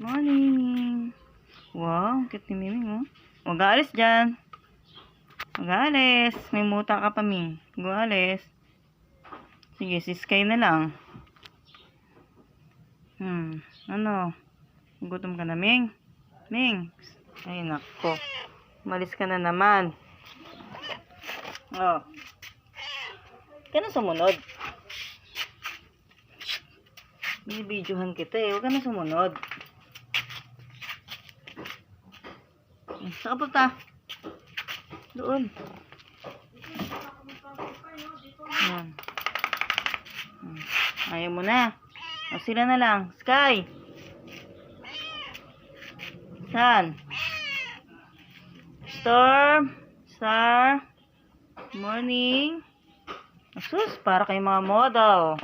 Morning. Wow, cute ni Miming, oh. Huwag aalis dyan. Huwag aalis. May muta ka pa, Ming. Huwag aalis. Sige, si Sky na lang. Ano? Gutom ka na, Ming? Ming. Ay, nako. Malis ka na naman. Oh. Huwag ka na sumunod. Binibidyohan kita eh. Huwag ka na sumunod. Saan ka punta? Doon. Yan. Ayaw mo na. O sila na lang. Sky! San? Storm? Star? Morning? Asus, para kay mga model.